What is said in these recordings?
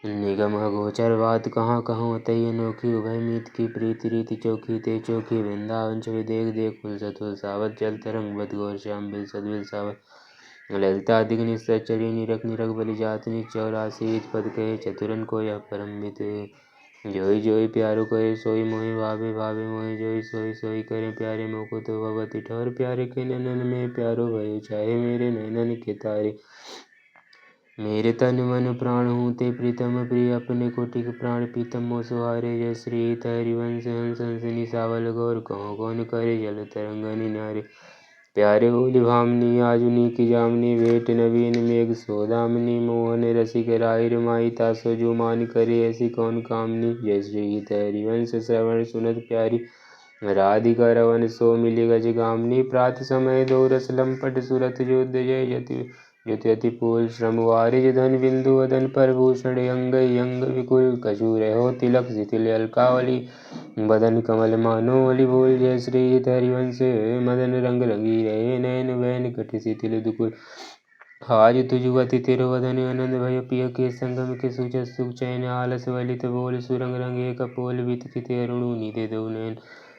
निगम गोचर बात कहाँ कहूँ तई अनोखी, उभय मीत की प्रीति रीति चोखी ते चोखी। वृंदावन छवि देख देख फुलसत फुलसावत, जल तरंग बद गौर श्याम बिलसत बिलसावत। ललिता दिग निश्चरी निरख निरख बलि जातनि, 84 पद कहे चतुरन को यह परमवित। जोई जोई प्यारो करे सोई मोहि भावे, भावे मोहि जोई सोई सोई करे प्यारे मोको तो भगवती। ठौर प्यारे के नैनन में प्यारो भयो, चाहे मेरे नैनन के तारे। मेरे तन मन प्राण हूँ ते प्रीतम प्रिय, अपने कोटि प्राण प्रीतम मोह सुहारे। जय श्री हरिवंश हंस हंसिनी सावल गौर, कहो कौन करे जल तरंगनि नारे। प्यारे बोली भामनी आजुनी की जामनी, भेंट नवीन मेघ सोदामनी। मोहन रसिक राय रमाई, तासो जो मान करे ऐसी कौन कामनी। जय श्री हरिवंश श्रवण सुनत प्यारी, राधिका रवन सो मिली गज गामनी। प्रात समय दो रस लंपट सुरत जो जय जति युति फूल श्रम वारिज। धन बिंदु वदन पर भूषण, अंग अंग विकुल कछू रहो तिलक। शिथिल अलकावली बदन कमल मानो अली बोल। जय श्री हरिवंश मदन रंग रंगी रहे, नयन वैन कटि शिथिल दुकुल। आज तुझुगति तिरुवदन आनंद भय, पिय के संगम के सूचत सुख चैन। आलस वलित बोल सुरंग रंगे कपोल, वित अरुणु नीते दो नयन।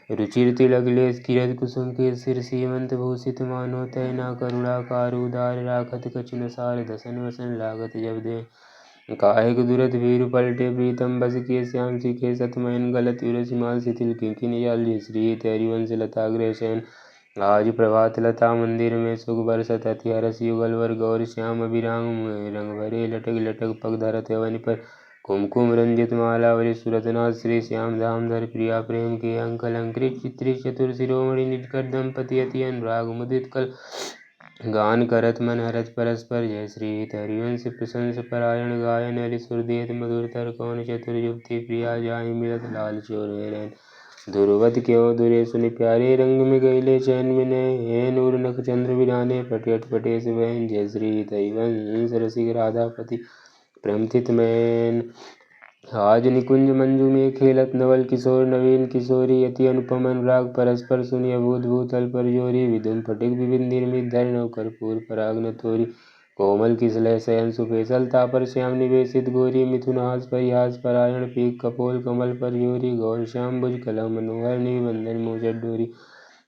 रुचिर तिलक लेस किरत कुसुम के सिर, सीमंत भूषित मानो तय न करुणा कारु उदार। राखत कछु न सार दसन वसन, लागत जब दे काहिक दुरत भीरु पलटे। प्रीतम बस किए श्याम सिखे सतमयन, गलत उरसी माल शिथिल किंकिनी जाल। जय श्री हरिवंश लता गृह शयन, आज प्रभात लता मंदिर में सुख बरसत। अति हरस युगल वर गौर श्याम, अभिराम रंग भरे लटक लटक पग धरत अवनि पर। कुमकुम रंजित मालावली सुरतनाथ, श्री श्याम धाम धर प्रिया प्रेम के अंक। अलंकृत चित्रित चतुर शिरोमणि, निजकर दंपति अति अनुराग मुदित कल। गान करत मन हरत परस्पर, जय श्री हरिवंश प्रशंस परायण। गायन अली सुर देत मधुर तर, कौन चतुर युवती प्रिया जाहि मिलत लाल चोर रैन। दुर्वत क्यों दुरे सुनि प्यारे, रंग में गईले चैन में नए। नूर नख चंद्र बिराने, पट पटेश बहन। जय श्री हरिवंश रसिक राधापति प्रमथित मैन। आज निकुंज मंजू में खेलत नवल किशोर, नवीन किशोरी अति अनुपम अनुराग। परस्पर सुनि अभूत भूतल पर जोरी, विधुम फटिक विविध निर्मित धर। नव कर्पूर पराग न तोरी, कोमल किसलय शयन सुपेशल। तापर श्याम निवेशित गोरी, मिथुन हास परिहास परायण। पीक कपोल कमल पर जोरी, गौर श्याम भुज कलह मनोहर। निबंधन मूषट डोरी,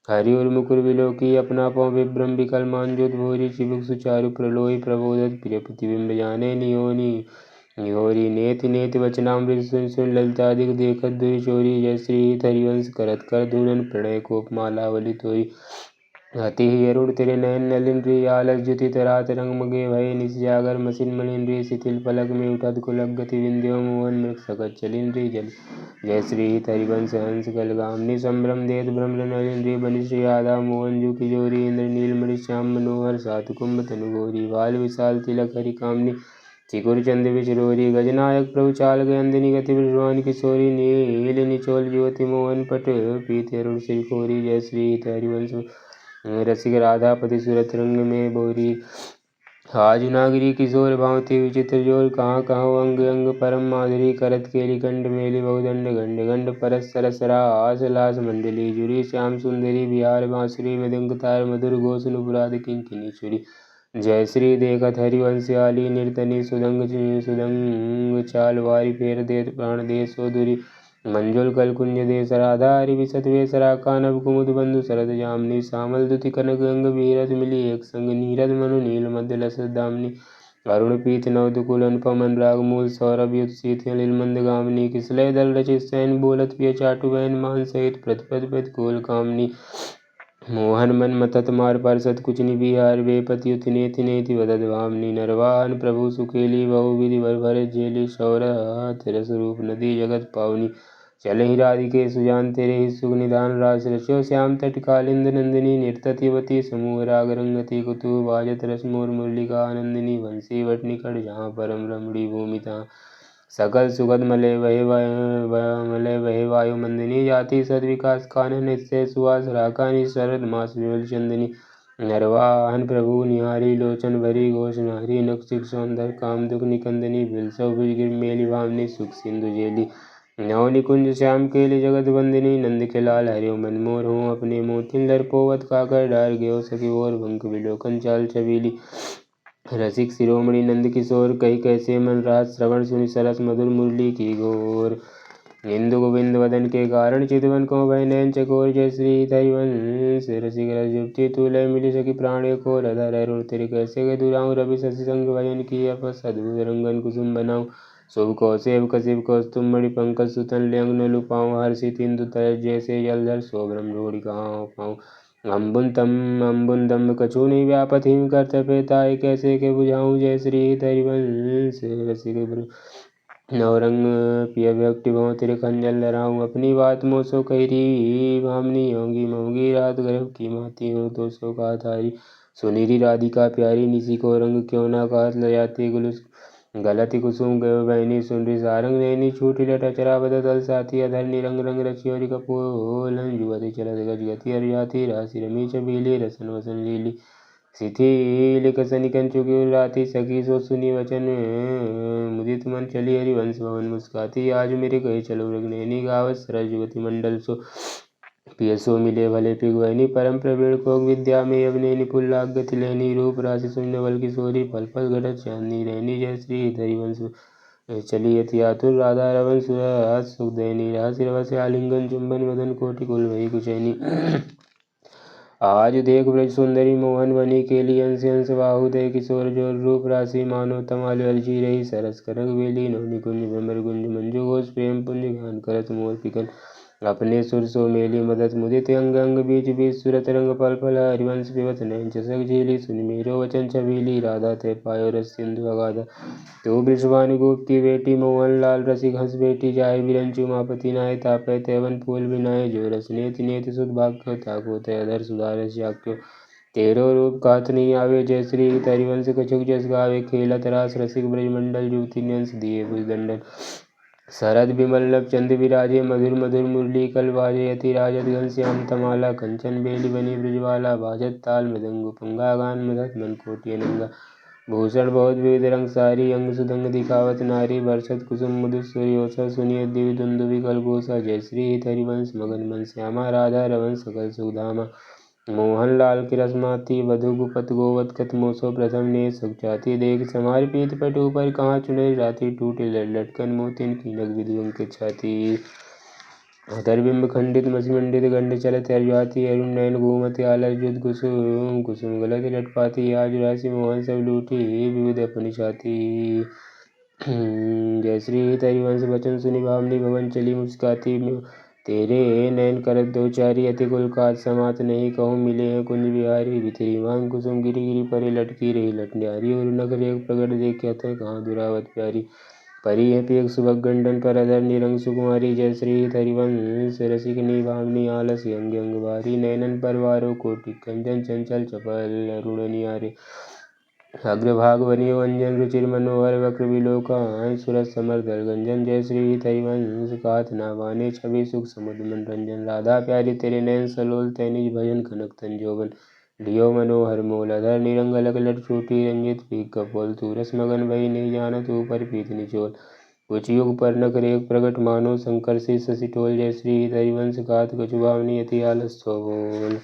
हरि उर मुकुर बिलोकी। अपना पौ विभ्रम विकल मांजोत भोरी, चिबुक सुचारु प्रलोई प्रबोधत। प्रिय प्रतिबिंब जाने निहोनी निहोरी, नेति नेति वचनामृत सुन सुन। ललिता दिग देखत दुरि चोरी, जय श्री हरिवंश करत कर धूलन। प्रणय कोप मालावली तोरी, अति ही अरुण तेरे नयन नलिन री। आलस जुति तरात रंग मगे भय, निश जागर मसिन मलिन री। शिथिल पलक में उठत कुलक गति, विंध्यो मोहन मृग सकत चलिन री जल। जय श्री हरिवंश हंस कल गामिनी, संभ्रम देत भ्रमर नलिन री। बनिश्री राधा मोहन जू की जोरी, इंद्र नीलमणि श्याम मनोहर। सात कुंभ तनु गोरी, बाल विशाल तिलक हरि कामनी। चिकुर चंद विचरोरी, गजनायक प्रभु चाल गयंदिनी गति। ब्रजवान किशोरी, नील निचोल युवति मोहन पट। पीत अरुण श्री खोरी, जय श्री हरिवंश रसिक राधापति सूरत रंग में बोरी। आजु नागरी किशोर भांति विचित्र जोर, कहाँ कहाँ अंग अंग परम माधुरी। करत केली कंठ मेली बहुदंड, गंड गंड परस सरस रास। लास मंडली जुरी, श्याम सुंदरी बिहार बांसुरी। मृदंग तार मधुर घोष, नुपुराद किंकिनी छुरी। जय श्री देखत हरिवंश आली, निर्तनी सुदंग सुदंग चाल। वारी फेर देत प्राण दे सो दूरी, मंजुल कल कुंज देश। राधा हरि विशत वेश, राका नभ कुमुद बंधु शरद जामनी। श्यामल दुति कनक अंग बीरत, मिली एक संग नीरद मनु नील मध्य लसत दामनी। अरुण पीत नव दुकुल अनुपम अनुराग, मूल सौरभ युत शीत लिल मंद गामिनी। किसलय दल रचित सैन, बोलत पिय चाटु बहन। मान सहित प्रतिपद प्रतिकूल कामनी। मोहन मन मतत मार परसत कुचनि बिहार, बेपति युति नेति नेति वदत भामनी। नरवाहन प्रभु सुखेली, बहु विधि वर भर झेली। सौरथ रस रूप नदी जगत पावनी, चलहि राधिके सुजान तेरे ही सुख निधान। रास रच्यो श्याम तट कालिंद नंदिनी, निर्तत युवती समूह राग रंगति। कुतु बाजत रस मोर मुरलिका आनंदिनी, बंसी वट निकट जहाँ परम रमणी भूमि तहाँ। सकल सुगध मलय वहे वायु मंदिनी, जाति सद विकास कानन निश्चय सुवास। राका शरद मास विमल चंदनी, नरवाहन प्रभु निहारी। लोचन भरी घोष नारी, नख सिख सौंदर काम दुख निकंदनी। बिलसव भुज गिर मेली भामनी, सुख सिंधु जेली। नौ निकुंज श्याम केली जगत बंदिनी नंद के लाल हरियो मनमोर हूँ अपने मोतिन लर पोवत काकर डार गयो सखी और भंक विलोकन चाल छबीली रसिक शिरोमणि नंद किशोर कही कैसे मन रात श्रवण सुनि सरस मधुर मुरली की घोर इंदु गोविंद वदन के कारण चितवन को भय नैन चकोर जय श्री हरिवंश रसिक रस जुप्ति तुलय मिली सखी प्राण को रधर अरुण तेरे कैसे के दुराऊं रवि शशि संग भजन की अपस अद्भुत रंगन कुसुम बनाऊं शुभ कौशिव कशिव कौस्तुम मणि पंकज सुतन लेंग न लुपाऊं हर्षित इंदु तरस जैसे जलधर सोभ्रम रोड़ी कहाँ पाऊं अम्बुन दम्ब कछु नहीं व्यापत हिम कर्तव्य ताय कैसे के बुझाऊं जय श्री हरिवंश रसिक नवरंग पिय व्यक्ति भव तेरे खंजल लहराऊं अपनी बात मोसो कही भामनी होंगी मोंगी रात गर्भ की माती हो तो सो कहा थारी सुनीरी राधिका प्यारी निसी को रंग क्यों ना कात ल जाती गुलुस गलती कुसुम गयो बहनी सुनरी सारंग नैनी छूटी लट अचरा बद तल साथी अधर निरंग रंग रचियोरी कपोलन जुवती चलत गज गति हर जाती राशि रमी चबीली रसन वसन लीली शिथिल कसनि कंचुकी राती सखी सो सुनी वचन मुदित मन चली हरिवंश भवन मुस्काती आज मेरे कहे चलो रघुनैनी गावत सरस युवती मंडल सो पियसो मिले भले पिगवैनी परम प्रवीण को विद्या में अवने निपुल लागत लेनी रूप राशि शून्य बल किशोरी पल पल घटत चांदनी रहनी जय श्री हरिवंश चली अति आतुर राधा रवन सुराज सुख दैनी राशि रवस आलिंगन चुंबन वदन कोटि कुल वही कुचैनी आज देख ब्रज सुंदरी मोहन बनी केली अंश अंश बाहु दे किशोर जोर रूप राशि मानो तमाल अर्जी रही सरस करग बेली नौनी कुंज भ्रमर गुंज मंजू घोष प्रेम पुंज ज्ञान करत मोर पिकन अपने सुर सो मेली मदत मुदित अंग अंग बीच बीच सुरत रंग पल पल हरिवंश पिबत नैन चसक झीली सुन मेरो वचन छबीली राधा ते पायो रस सिंधु अगाधा तो वृषभानु गोप की बेटी मोहन लाल रसिक हंस बेटी जाय बिरंचु उमापति नाय तापय तेवन फूल बिनाय जो रस नेति नेति सुध भाग्यो ताको ते अधर सुधार शाक्यो तेरो रूप कात नहीं आवे जय श्री हरिवंश कछुक जस गावे खेलत रास रसिक ब्रजमंडल युवती न्यंस दिए भुजदंडन शरद विमल नभ चंद विराजे मधुर मधुर मुरली कल बाजे अति राजत घनश्याम तमाला कंचन बेली बनी ब्रजवाला बाजत ताल मृदंग पंगा गान मदत मन कोटि अनंगा भूषण बहुत विविध रंग सारी अंग सुदंग दिखावत नारी बरसत कुसुम मधु सूर्योषा सुनिय दिव्य दुंदुभि कलघोषा जय श्री हरिवंश मगन मन श्यामा राधा रवन सकल सुधामा मोहन लाल की रसमाती वधु गुपत गोवत कत मोसो प्रथम ने सुचाती देख समार पीत पट ऊपर कहाँ चुने राती टूटे लटकन मोतिन की नग विधु अंकित छाती अधर बिंब खंडित मसिमंडित गंड चलत हरजाती अरुण नयन घूमत आलर जुद कुसुम कुसुम गलत लटपाती आज राशि मोहन सब लूटी विविध अपनी छाती जय श्री हरिवंश वचन सुनि भावनी भवन चली मुस्काती तेरे नैन करत दो चारी अति कुल काज समात नहीं कहूँ मिले हैं कुंज बिहारी भितरी मांग कुसुम गिरी गिरी परे लटकी रही लटन्यारी और नगर एक प्रगट देखे थे कहाँ दुरावत प्यारी परी है पेग सुबह गंडन पर अधर निरंग सुकुमारी जय श्री हरिवंश रसिक भावनी आलस अंग अंग भारी नैनन परवारो कोटि कंजन चंचल चपल अरुण नियारे अग्रभाग बनियो अंजन रुचिर मनोहर वक्र विलोकान सुरत समर दल गंजन जय श्री हरिवंश काथ नावाने छवि सुख समुद्र मनोरंजन राधा प्यारी तेरे नयन सलोल तैनिज भजन कनक तंजोबन लियो मनोहर मोल अधर निरंग अलग लट छूटी रंजित पीक कपोल तू रस मगन भई नहीं जानत ऊपर पीत निचोल कुछ युग पर नकर एक प्रगट मानो शंकर से शशि टोल जय श्री हरिवंश काथ कछु भावनी अति आलस बोल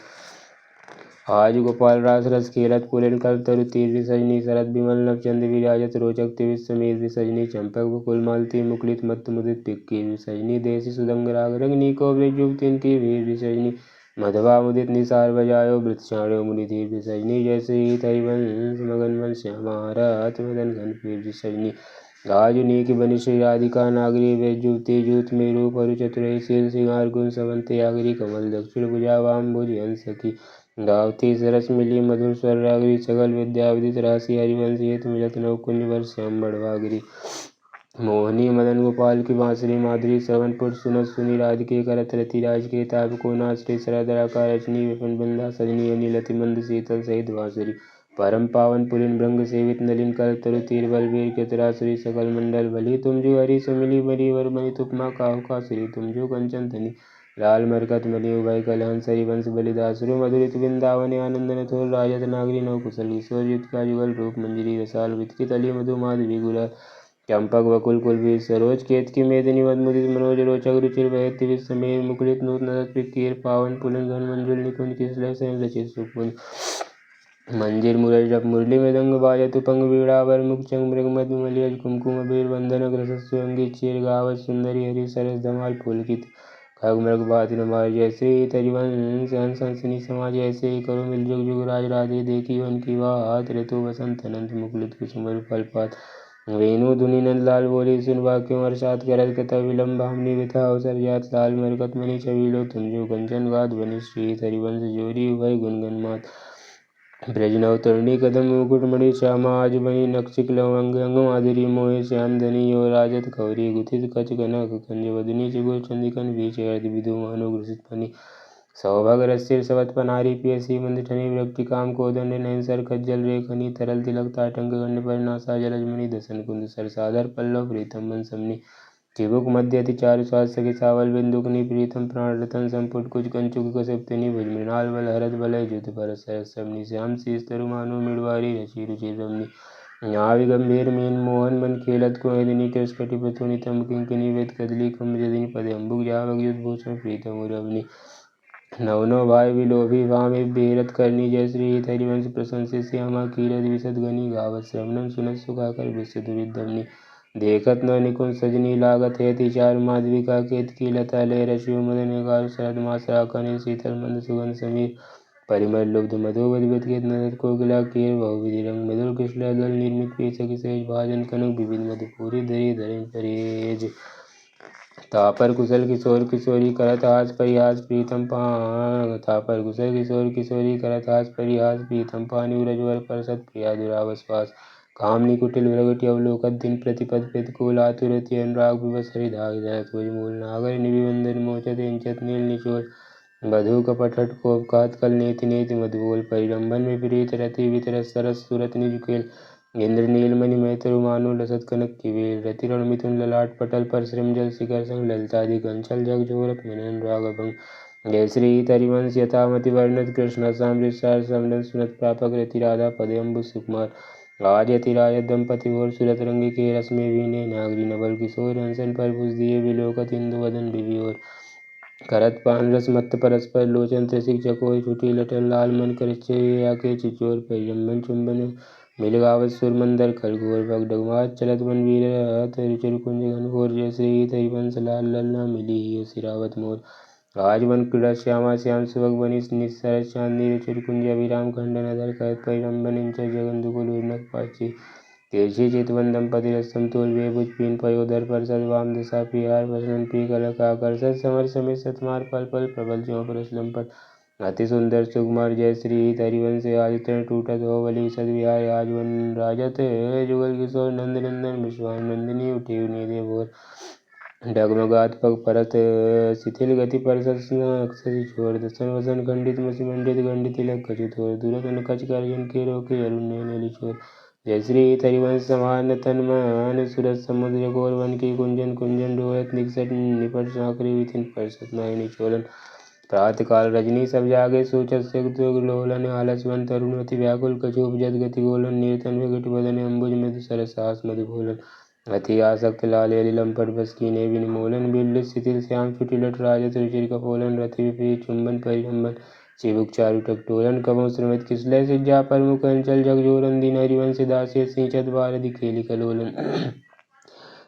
आज गोपाल रास रस खेलत पुलिन कल तरु तीर सजनी शरद विमल नभ चंद विराजत रोचक तिवित समीर सजनी चंपक बकुल मालती मुकुलित मत्त मुदित पिक्की सजनी देसी सुदंग राग रंगनी को ब्रजुक्तिन की वीर सजनी मधवा मुदित निसार बजायो वृत चाण्यो मुनि धीर सजनी जैसे हरिवंश मगन मन श्यामा रत मदन घन पीर सजनी आज नीक बनी श्री राधिका नागरी वे जुवती जूत में रूप अरु चतुरई शील सिंगार गुण सवंते आगरी कमल दक्षिण भुजा वाम भुज हंस सखी गावती सरस मिली मधुर स्वर रागरी सगल विद्या विदित राशि हरिवंश हेत मिलत नव कुंज वर श्याम बड़वागरी मोहनी मदन गोपाल की बांसुरी माधुरी श्रवणपुर सुनत सुनी राधिके करत रति राज के ताप को नाश्री सरदराका रचनी विपिन बंधा सजनी अनिलति मंद शीतल सहित बांसुरी परम पावन पुलिन भृंग सेवित नलिन कर तरु तीर बलबीर केतरासुरी सकल मंडल भली तुम जो हरि सुमिली बरी वर मणि तुपमा काहु का श्री तुम जो कंचन धनी लाल मरकत मलि उभय कलहंस हरिवंश बलिदासुरु मधुरित वृंदावन आनंदन थोर राजत नागरी नव कुशल किशोर युत का युगल रूप मंजरी रसाल वितकित अली मधु माधवी गुला चंपक वकुल कुलबीज सरोज केतकी मेदिनी मदमुदित मनोज रोचक रुचिर वहति विस्मय मुकुलित नूतन कीर पावन पुलन घन मंजुल निकुंज किसलय सैन रचित सुकुंज मंजिर मुरजप मुरली मृदंग बाजत उपंग वीणावर मुखचंग मृग मधुमलियज कुमकुम अबीर वंदन ग्रसस्व अंगी चीर गावत सुंदरी हरि सरस धमाल पुलकित खग मृग भाति नमार जय श्री तरिवंश हंस हंसनी समाज ऐसे ही करो मिल जुग जुग राज राधे देखी वन की बात ऋतु बसंत अनंत मुकुलित कुसुम फलपात वेणु धुनि नंदलाल बोली सुन वाक्यों हर्षात करत कथा विलंब हमनी विथा अवसर जात लाल मरकत मणि छबीलो तुंजो कंचन गात बनि श्री हरिवंश जोरी भय गुनगन मात ब्रजनव तरुणी कदम मुकुटमणि श्यामा आज बनी नक्षिक लवंग अंग माधुरी मोहे श्याम धनी यो राजत कौरी गुथित कच कनक कंज वदनी चिगुर चंदिकन बीच अर्ध विदु मानो ग्रसित फनी सौभग रस्सिर सवत पनारी पियसी मंद ठनी विरक्ति काम को दंड नयन सर खज्जल रेखनी तरल तिलक ताटंक गंड पर नासा जलजमणि दसन कुंद सर सादर पल्लव प्रीतम मन समनी चिबुक मध्य अति चारु स्वास्थ्य के सावल बिंदुकनि प्रीतम प्राण रतन संपुट कुछ कंचुक कसप्तनि भुज मृणाल बल हरत बल जुत पर सरसमनि श्याम शीस तरु मानो मिड़वारी रचि रुचि रमनी नाभि गंभीर मीन मोहन मन खेलत कुहेदिनी कृष्कटि पथुनि तम किंकिनी वेद कदली कम जदिनी पदे अम्बुक जावक युद्ध भूषण प्रीतम उरवनी नवनो भाई विलोभी वामे बेरत करनी जय श्री हरिवंश प्रशंसित श्यामा कीरत विशद गनी गावत श्रवणम सुनत सुखाकर विशद विद्यमनी देखत न निकुंज सजनी लागत है चारु माधविका केतकी लता लय रशियो मदन गारु शरद मासरा कने शीतल मंद सुगंध समीर परिमल लुब्ध मधु बदबद केत नदत कोकिला केर बहुविधि रंग मधुर कृष्ण दल निर्मित पेचक सेज भाजन कनक विविध मधुपूरी धरी धरें परेज तापर कुशल किशोर किशोरी करत हास परिहास प्रीतम पान तापर कुशल किशोर किशोरी करत हास परिहास प्रीतम पानी उरजवर परसत प्रिया दुरावस्वास कामनी कुटिल विरगटी अवलोकत दिन प्रतिपद प्रतिकूल आतुरति अनुराग विवश हरिधाग तुझ मूल नागर निविवंदन मोचत इंचत नील निचोल बधु कपट कोप कात कल नेति नेति मधुबोल परिरंभन में प्रीत रति वितरस सरस सूरत निजुकेल इंद्र नीलमणि मैत्रु मानो लसत कनक की वेल रति रण मिथुन ललाट पटल पर श्रृमजल शिखर संग ललतादि कंचल जग जोरत मिलन राग भंग जय श्री हरिवंश यथामति वर्णत कृष्ण सामृत समन सुनत प्रापक रति राधा पदे अम्बु सुकुमार आज अतिराय दंपति और सुरत रंग के रस में वीने नागरी नवल किशोर हंसन पर भुज दिए विलोकत इंदु वदन बिवियोर करत पान रस मत्त परस्पर लोचन त्रिशिक चकोर छुटी लटन लाल मन कर आके चिचोर परिरंभन चुंबन मिल गावत सुर मंदर खलघोर भग डगमात चलत वन वीर रुचिर कुंज घनघोर जय श्री हरिवंश लाल ललना मिली ही सिरावत मोर आज वन क्रीड़ा श्यामा श्याम सुभग बनी निस्सर चांदी रुचिर कुंज अभिराम खंडन अधर करत परिरंभन इंचर जगन उर्नक पाची तेजी चितवन दंपति रसम तोल वेभुज पीन पयोधर परसद वाम दशा पिहार प्रसन्न पी कलक आकर्षद समर समित सतमार पल पल प्रबल ज्यों परस लंपट अति सुंदर सुकुमार जय श्री हरिवंश आदित्य टूटत हो बलि सद विहार आज वन राजत जुगल किशोर नंद नंदन विश्वान नंदिनी उठे निधे भोर डगमगात पग परत शिथिल गति परसत अक्षति छोर दसन वसन खंडित मसी मंडित गंडित तिलक कचुत हो दूरत कच करजन के रोके अरुण नली छोर जय श्री हरिवंश समान तन मन सुरत समुद्र गोर वन की कुंजन कुंजन डोरत निकसट निपट साकरी विथिन परसत नायनी चोलन प्रातः काल रजनी सब जागे सूचत लोलन आलसवन तरुण अति व्याकुल कछु उपजत गति गोलन नीरतन विकट वदन अम्बुज मधु सरसास मधु भोलन अति आसक्त लाले लंपट बस कीने विनिमोलन बिल्लित शिथिल श्याम छुटिलट राजत रुचिर कपोलन रति विपरीत चुंबन परिरंभन चिबुक चारु टकटोलन कबों श्रमित किसलय सिज्जा पर मुख अंचल जगजोरन दिन हरिवंश दासे सिंचत बारदि खेली कलोलन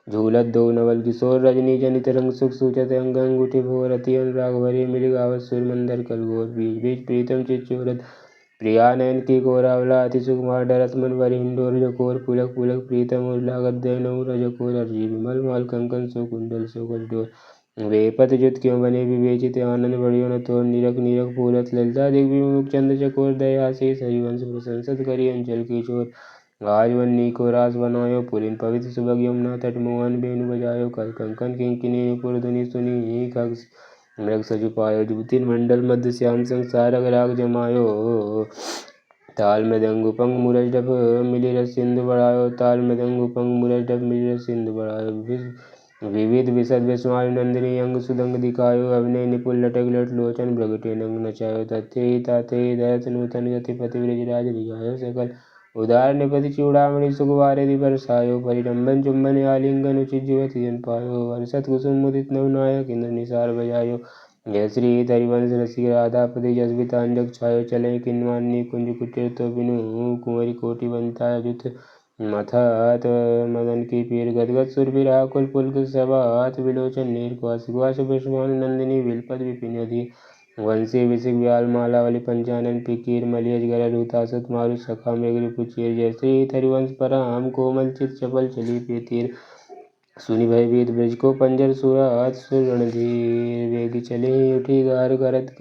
झूलत दो नवल किशोर रजनी जनित रंग सुख सूचत अंग अंगूठे भोर अति अनुराग भरे मिल गावत सुर मंदर कलघोर बीच बीच प्रीतम चिच्चोरत प्रिया नयन की कोरावला अति सुकुमार डरत मन वर हिंडोर जकोर पुलक पुलक प्रीतम उर लागत दैनव रजकोर अर्जी विमल माल कंकन सो कुंडल सो कचडोर वेपत जुत क्यों बने विवेचित आनंद बढ़ियो न तोर निरख निरख पूरत ललिता दिग्विमुख चंद चकोर दया से हरिवंश प्रशंसत करी अंचल की चोर आज वन्नी को रास बनायो पुलिन पवित्र सुभग यमुना तट मोहन बेनु बजायो कर कंकन किंकिनी पुर धुनि सुनी खग मृग सजु पायो जुबतिन मंडल मध्य श्याम संसारक राग जमायो ताल मृदंग उपंग मुरज डफ मिली रस सिंधु बढ़ायो ताल मृदंग उपंग मुरज डफ मिली रस सिंधु बढ़ायो विविध विशद विस्माल नंदिनी अंग सुदंग दिखायो अभिनय निपुल लटक लट लोचन भ्रगटे नंग नचायो तथे ताते दयत नूतन गति पति ब्रजराज रिझायो सकल उदार निपति चूड़ामणि सुखवारिधि बरसायो परिडम्बन चुंबन आलिंगन उचित युवति जन पायो वर्षत कुसुम मुदित नवनायक इंद्र निसार बजायो जय श्री हरिवंश रसिक राधापति जसवितांजक छायो चले किन्वान्नी कुंज कुटीर तो बिनु कुंवरी कोटि बनता जुत मथात मदन की पीर गदगद सुर विराकुल पुलक सभात विलोचन नीर कुआस कुआस विश्वान नंदिनी विलपद विपिन अधि वंशी विशिक व्याल मालावली पंचानन पिकीर मलियज गर रूतासत मारु सखा मृगरी पुचीर जय श्री हरिवंश पराम कोमल चित चपल चली प्रीतिर सुनि भयभीत ब्रज को पंजर सुरात सुर रणधीर वेग चले उठी गार करत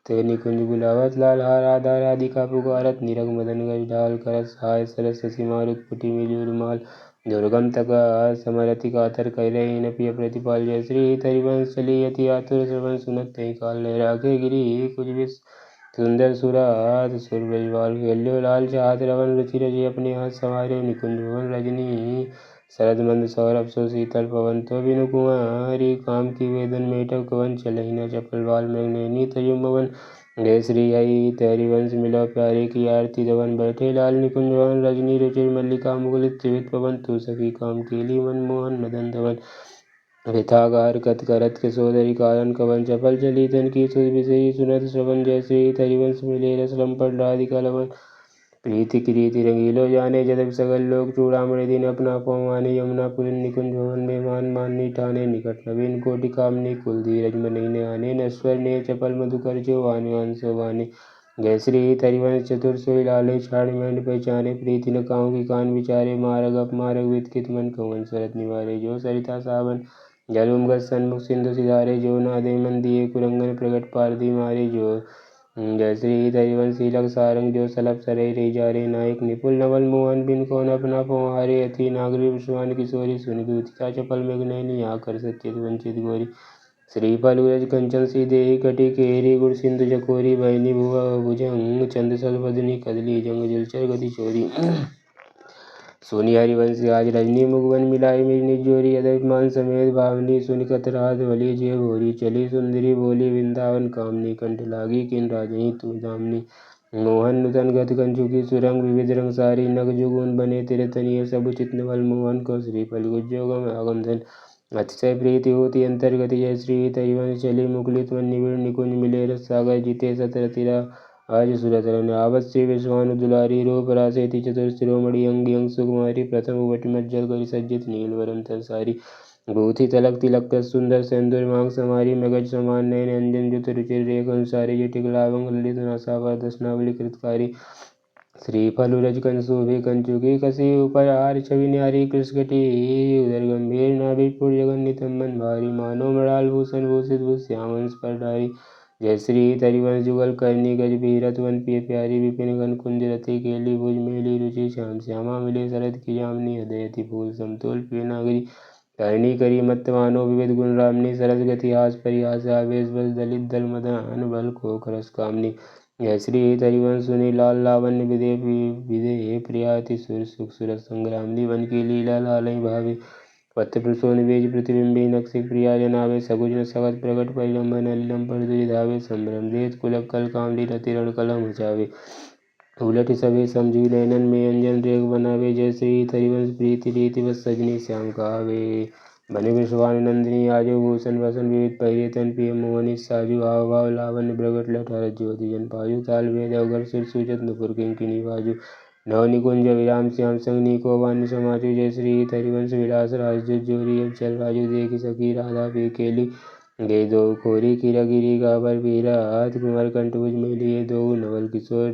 ते निकुंज बुलावत लाल राधा राधिका पुकारत निरग मदन गज ढाल करत सहाय सरस शशि मारुत पुटि मिलियुर माल दुर्गम तक समरति कातर कैलहि न प्रिय प्रतिपाल जय श्री हरिवंश चली यति आतुर श्रवण सुनत तहि काल लहराके गिरी कुछ विष सुंदर सुरात सुर ब्रजवाल खेल्यो लाल चाहत रवन रुचि रजि अपने हाथ संवार्यो निकुंज भवन रजनी शरद मंद सौरभ सो शीतल पवन तो बिनु कुंवारी काम की वेदन मेटक कवन चलहि न चपल बाल मृगनयनी तयुमवन जय श्री हरिवंश मिलो प्यारे की आरती दवन बैठे लाल निकुंज भवन रजनी रुचिर मल्लिका मुकुलित त्रिवित पवन तु सखी काम केली मनमोहन मदन धवन वृथागार कत करत के सोदरी कारण कवन चपल चली तन की सुध विषयी सुनत श्रवण जय श्री हरिवंश मिले रस लंपट राधिका लवन प्रीति कीरीति रंगीलो जाने जदव सगल लोग चूड़ामणि दिन अपना पौवाने यमुना पुलिन निकुंज भवन में मान माननी ठाने निकट नवीन कोटि कामनी कुल धीरज मनईने आने नश्वर ने चपल मधुकर जो वाने अंशो वाने जय श्री हरिवंश चतुर सोई लाले छाड़ मैंड पहचाने प्रीति न काहू की कान विचारे मारग अप मारग वितकित मन कवन सरत निवारे जो सरिता सावन जल उमगत सन्मुख सिंधु सिधारे जो नादे मन दिए कुरंगन प्रगट पारदी मारे जो जय श्री हरिवंश शीलक सारंग जो सलभ सरे रे जारे नायक निपुल नवल मोहन बिन कौन अपना पौहारे अति नागरी विश्वान किशोरी सुनि दूतिका चपल मेघनयनी आकर सचेत वंचित गोरी श्रीफल उरज कंचन सी देहि कटी केरी गुड़ सिंधु जकोरी बहनी भुवा भुजंग चंद सलवदनी कदली जंग जलचर गति चोरी सोनी हरिवंश आज रजनी मुगवन मिलाई मिजनी जोरी अदमान समेत भावनी सुनि कतरात वली जे भोरी चली सुंदरी बोली वृंदावन कामनी कंठ लागी किन राजही तू दामनी मोहन नुतन गत कंचुकी सुरंग विविध रंग सारी नग जुगुन बने तेरे तनिय सब चित नवल मोहन को श्रीफल गुज्जोगम आगम धन अतिशय प्रीति होती अंतर्गति जय श्री हरिवंश चली मुकुलित मन निविड़ निकुंज मिले रस सागर जीते सतरतिरा आज सुरतरन आवत श्री विश्वानु दुलारी रूप रासेति चतुर शिरोमणि अंगी अंग सुकुमारी प्रथम उवटी मज्जल करि सज्जित नीलवरम तरसारी भूति तलक तिलक सुंदर सेंदुर मांग समारी मगज समान नयन अंजन जुत रुचिर रेख अनुसारी जटिक लावंग ललित नासावर दशनावली कृतकारी श्रीफल उरज कंशोभि कंचुकी कसी ऊपर हार छवि न्यारी कृष्कटी उदर गंभीर नाभिपुर जगन्नितम मन भारी मानो मृणाल भूषण भूषित भूश्यामंस पर डारी जय श्री हरिवंश जुगल करनी गज भीरत वन पिय प्यारी विपिन घन कुंज रति केली भुज मेली रुचि श्याम श्यामा मिले शरद की जामनी हृदयति फूल समतोल प्रिय नागरी करणी करी मत्तवानो विविध गुण रामनी सरस गति हास परिहास आवेश बस दलित दल मदन बल को खरस कामनी जय श्री हरिवंश सुनी लाल लावण्य विदे प्रियाति सुर सुख सुरत संग्रामनी वन की लीला लालय भावे पत्र प्रसोन बेज प्रतिबिंबी नक्षिक प्रिया जनावे सगुज सगत प्रकट परिलंबन अलिलम पर दुरिधावे संभ्रम देत कुलक कल कामली रति रण कलम मचावे उलट सभे समझू नैनन में अंजन रेख बनावे जय श्री हरिवंश प्रीति रीति बस सजनी श्याम कहावे बने विश्वान नंदिनी आजो भूषण वसन विविध पहिरे तन प्रिय मोहनी साजू हाव भाव लावण्य प्रगट लठार ज्योति जन पाजू ताल वेद अवगर सुर सूचत नुपुर किंकिनी बाजू नव निकुंज विराम श्याम संग नीको वान्य समाजु जय श्री हरिवंश विलास राजू जोरी अब चल राजू देखी सखी राधा पे केली गे दो खोरी किरा गिरी गावर पीरा हाथ कुमार कंठभुज मेली दो नवल किशोर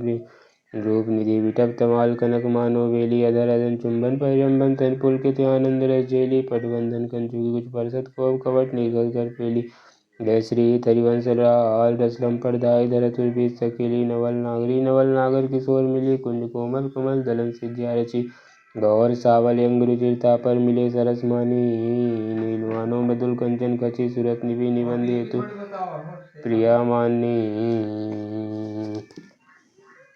रूप निधि विटप तमाल कनक मानो वेली अधर अदन चुंबन परिरंबन तन पुलकित आनंद रस जेली पटबंधन कंचुकी कुछ परसत कोप कवट निर्गल कर पेली जय श्री हरिवंश लाल रसलम परदाय धरतुर बीच सकेली नवल नागर किशोर मिली कुंज कोमल कमल दलन सिद्धिया रची गौर सावल अंग रुचिरता पर मिले सरस मानी नीलवानो मृदुल कंचन कची सुरत निभि निबंध हेतु प्रिया मानी